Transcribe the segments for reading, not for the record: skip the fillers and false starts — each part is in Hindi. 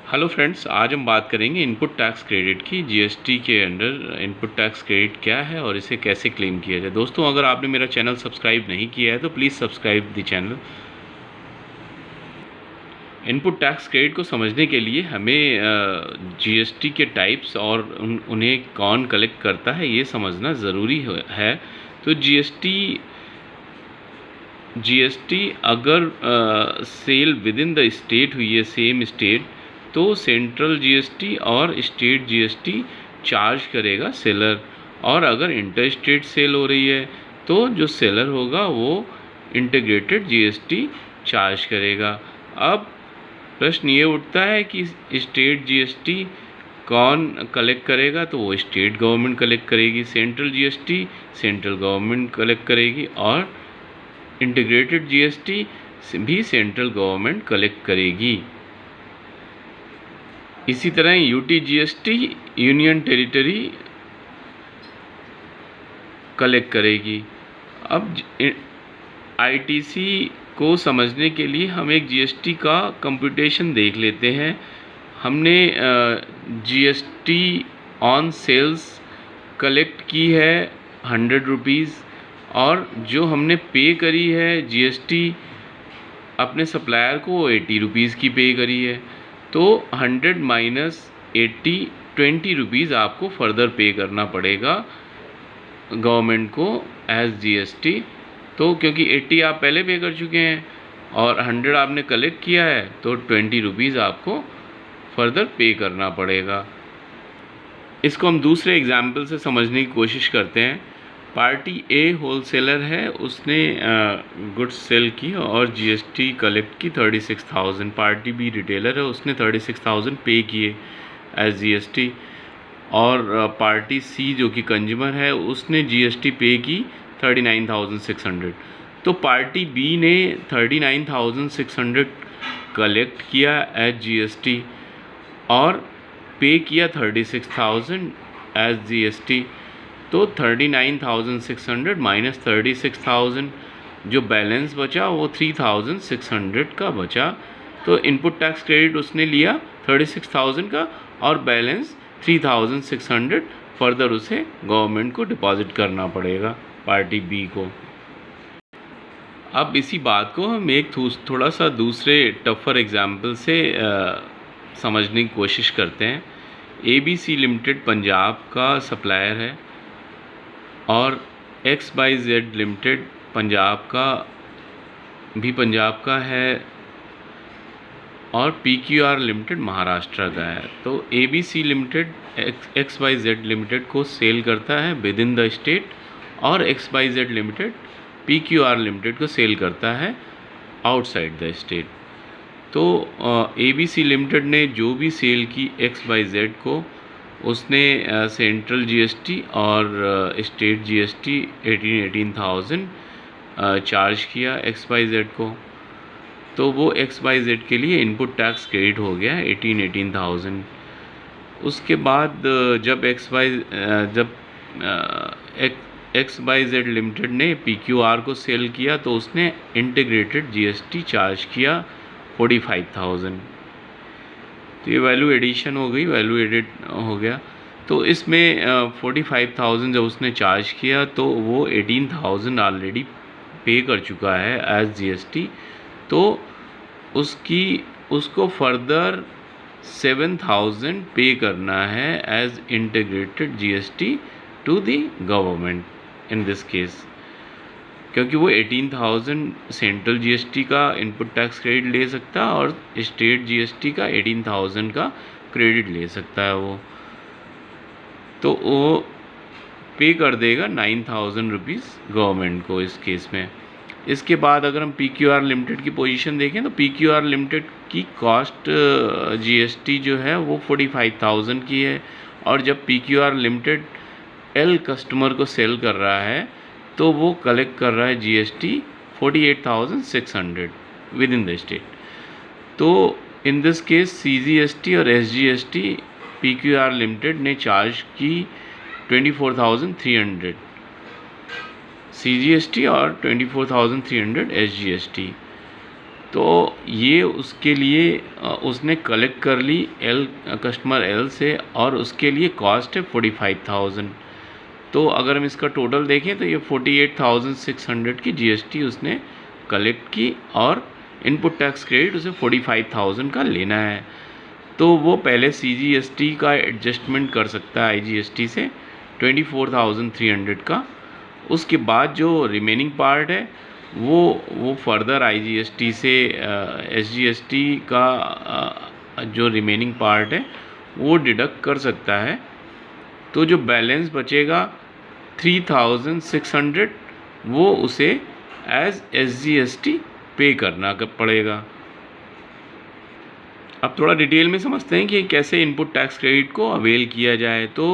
हेलो फ्रेंड्स, आज हम बात करेंगे इनपुट टैक्स क्रेडिट की। जीएसटी के अंडर इनपुट टैक्स क्रेडिट क्या है और इसे कैसे क्लेम किया जाए। दोस्तों, अगर आपने मेरा चैनल सब्सक्राइब नहीं किया है तो please subscribe the channel. Input tax credit को समझने के लिए हमें जीएसटी के टाइप्स और उन्हें कौन कलेक्ट करता है ये समझना ज़रूरी है। तो जीएसटी अगर sale within the state हुई है, सेम स्टेट, तो सेंट्रल जीएसटी और स्टेट जीएसटी चार्ज करेगा सेलर। और अगर इंटर स्टेट सेल हो रही है तो जो सेलर होगा वो इंटीग्रेटेड जीएसटी चार्ज करेगा। अब प्रश्न ये उठता है कि स्टेट जीएसटी कौन कलेक्ट करेगा, तो वो स्टेट गवर्नमेंट कलेक्ट करेगी। Central GST central government collect करेगी और इंटीग्रेटेड जीएसटी भी सेंट्रल गवर्नमेंट कलेक्ट करेगी। इसी तरह UT GST union territory collect करेगी। अब आईटीसी को समझने के लिए हम एक जीएसटी का कंप्यूटेशन देख लेते हैं। हमने जीएसटी ऑन सेल्स कलेक्ट की है 100 रुपीज़, और जो हमने पे करी है जीएसटी अपने सप्लायर को 80 रुपीज़ की पे करी है। तो 100 माइनस 80 20 रुपीज़ आपको फर्दर पे करना पड़ेगा गवर्नमेंट को एज जीएसटी। तो क्योंकि 80 आप पहले पे कर चुके हैं और 100 आपने कलेक्ट किया है, तो 20 रुपीज़ आपको फर्दर पे करना पड़ेगा। इसको हम दूसरे एग्जाम्पल से समझने की कोशिश करते हैं। पार्टी ए होलसेलर है, उसने गुड्स सेल की और जीएसटी कलेक्ट की 36,000। पार्टी बी रिटेलर है, उसने 36,000 पे किए एज जीएसटी। और पार्टी सी जो कि कंज्यूमर है, उसने जीएसटी पे की 39,600। तो पार्टी बी ने 39,600 कलेक्ट किया एज जीएसटी और पे किया 36,000 एज जीएसटी। तो 39,600 माइनस 36,000, जो बैलेंस बचा वो 3,600 का बचा। तो इनपुट टैक्स क्रेडिट उसने लिया 36,000 का और बैलेंस 3,600 फर्दर उसे गवर्नमेंट को डिपॉजिट करना पड़ेगा, पार्टी बी को। अब इसी बात को हम एक थोड़ा सा दूसरे टफर एग्जाम्पल से समझने की कोशिश करते हैं। एबीसी लिमिटेड पंजाब का सप्लायर है और XYZ लिमिटेड पंजाब का है और PQR लिमिटेड महाराष्ट्र का है। तो ABC लिमिटेड XYZ लिमिटेड को सेल करता है विद इन द स्टेट और XYZ लिमिटेड PQR लिमिटेड को सेल करता है आउटसाइड द स्टेट। तो ABC लिमिटेड ने जो भी सेल की XYZ को, उसने सेंट्रल जीएसटी और स्टेट जीएसटी 18,000 चार्ज किया XYZ को। तो वो XYZ के लिए इनपुट टैक्स क्रेडिट हो गया 18,000। उसके बाद जब XYZ लिमिटेड ने PQR को सेल किया तो उसने इंटीग्रेटेड जीएसटी चार्ज किया 45,000। तो ये वैल्यू एडिशन हो गई, वैल्यू एडिट हो गया। तो इसमें 45,000 जब उसने चार्ज किया तो वो 18,000 ऑलरेडी पे कर चुका है एज जीएसटी। तो उसको फर्दर 7,000 पे करना है as integrated GST to the government in this case, क्योंकि वो 18,000 सेंट्रल जीएसटी का इनपुट टैक्स क्रेडिट ले सकता है और स्टेट जीएसटी का 18,000 का क्रेडिट ले सकता है वो। तो वो पे कर देगा 9,000 रुपीज़ गवर्नमेंट को इस केस में। इसके बाद अगर हम PQR लिमिटेड की पोजीशन देखें तो PQR लिमिटेड की कॉस्ट जीएसटी जो है वो 45,000 की है, और जब PQR लिमिटेड L कस्टमर को सेल कर रहा है तो वो कलेक्ट कर रहा है GST 48,600 with in the state. तो इन दिस केस CGST और SGST PQR लिमिटेड ने चार्ज की 24,300 CGST और 24,300 SGST। तो ये उसके लिए उसने कलेक्ट कर ली कस्टमर एल से, और उसके लिए कॉस्ट है 45,000। तो अगर हम इसका टोटल देखें तो ये 48,600 की जीएसटी उसने कलेक्ट की, और इनपुट टैक्स क्रेडिट उसे 45,000 का लेना है। तो वो पहले सीजीएसटी का एडजस्टमेंट कर सकता है आईजीएसटी से 24,300 का। उसके बाद जो रिमेनिंग पार्ट है वो फर्दर आईजीएसटी से एसजीएसटी का जो रिमेनिंग पार्ट है वो डिडक्ट कर सकता है। तो जो बैलेंस बचेगा 3,600 वो उसे एज एसजीएसटी पे करना पड़ेगा। अब थोड़ा डिटेल में समझते हैं कि कैसे इनपुट टैक्स क्रेडिट को अवेल किया जाए। तो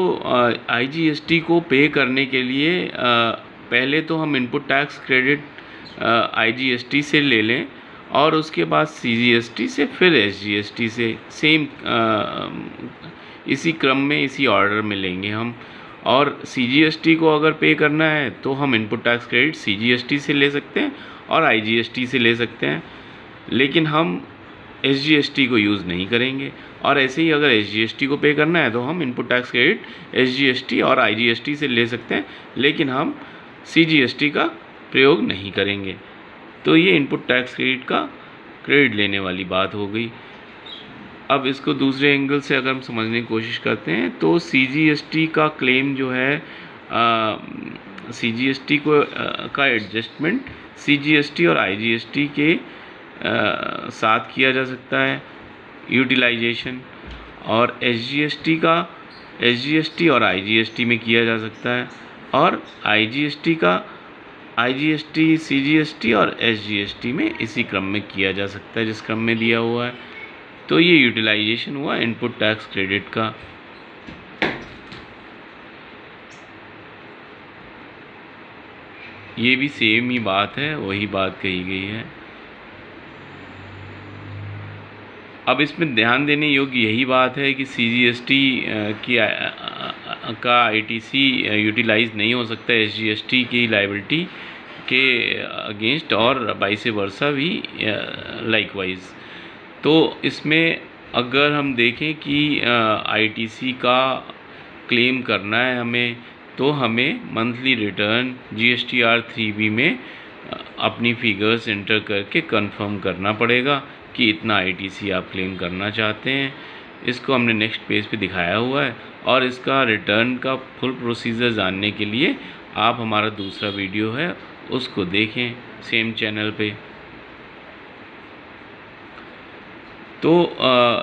आईजीएसटी को पे करने के लिए पहले तो हम इनपुट टैक्स क्रेडिट आईजीएसटी से ले लें, और उसके बाद सीजीएसटी से, फिर एसजीएसटी से, सेम इसी क्रम में, इसी ऑर्डर में लेंगे हम। और सीजीएसटी को अगर पे करना है तो हम इनपुट टैक्स क्रेडिट सीजीएसटी से ले सकते हैं और आईजीएसटी से ले सकते हैं, लेकिन हम एसजीएसटी को यूज़ नहीं करेंगे। और ऐसे ही अगर एसजीएसटी को पे करना है तो हम इनपुट टैक्स क्रेडिट एसजीएसटी और आईजीएसटी से ले सकते हैं, लेकिन हम सीजीएसटी का प्रयोग नहीं करेंगे। तो ये इनपुट टैक्स क्रेडिट का क्रेडिट लेने वाली बात हो गई। अब इसको दूसरे एंगल से अगर हम समझने की कोशिश करते हैं तो सीजीएसटी का क्लेम जो है, सीजीएसटी को का एडजस्टमेंट सीजीएसटी और आईजीएसटी के साथ किया जा सकता है यूटिलाइजेशन, और एसजीएसटी का एसजीएसटी और आईजीएसटी में किया जा सकता है, और आईजीएसटी का आईजीएसटी, सीजीएसटी और एसजीएसटी में इसी क्रम में किया जा सकता है जिस क्रम में दिया हुआ है। तो ये यूटिलाइजेशन हुआ इनपुट टैक्स क्रेडिट का। ये भी सेम ही बात है, वही बात कही गई है। अब इसमें ध्यान देने योग्य यही बात है कि सीजीएसटी की का आईटीसी यूटिलाइज नहीं हो सकता एसजीएसटी की लायबिलिटी के अगेंस्ट, और वाइस वर्सा भी लाइकवाइज। तो इसमें अगर हम देखें कि आईटीसी का क्लेम करना है हमें, तो हमें मंथली रिटर्न जीएसटीआर 3B में अपनी फिगर्स एंटर करके कंफर्म करना पड़ेगा कि इतना आईटीसी आप क्लेम करना चाहते हैं। इसको हमने नेक्स्ट पेज पे दिखाया हुआ है, और इसका रिटर्न का फुल प्रोसीजर जानने के लिए आप हमारा दूसरा वीडियो है उसको देखें सेम चैनल पे। तो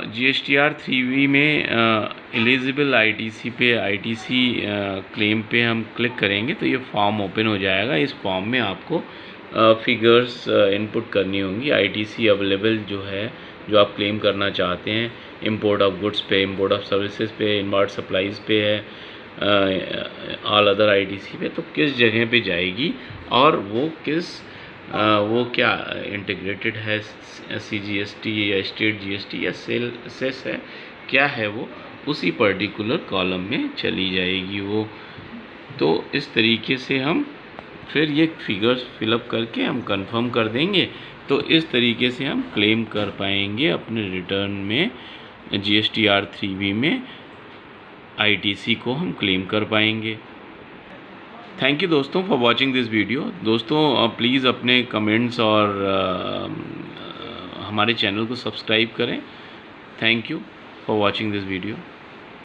जीएसटीआर 3B में एलिजिबल आईटीसी पे आईटीसी क्लेम पे हम क्लिक करेंगे तो ये फॉर्म ओपन हो जाएगा। इस फॉर्म में आपको फिगर्स इनपुट करनी होंगी। आईटीसी अवेलेबल जो है, जो आप क्लेम करना चाहते हैं, इंपोर्ट ऑफ गुड्स पे, इंपोर्ट ऑफ सर्विसेज पे, इनवर्ट सप्लाईज पे है, ऑल अदर आईटीसी पे, तो किस जगह पे जाएगी और वो क्या इंटीग्रेटेड है, सीजीएसटी या स्टेट जीएसटी या सेस है, क्या है वो, उसी पर्टिकुलर कॉलम में चली जाएगी वो। तो इस तरीके से हम फिर ये फिगर्स फिलअप करके हम कंफर्म कर देंगे। तो इस तरीके से हम क्लेम कर पाएंगे अपने रिटर्न में, जीएसटीआर 3B में आईटीसी को हम क्लेम कर पाएंगे। थैंक यू दोस्तों फॉर वॉचिंग दिस वीडियो। दोस्तों प्लीज़ अपने कमेंट्स और हमारे चैनल को सब्सक्राइब करें। Thank you for watching this video.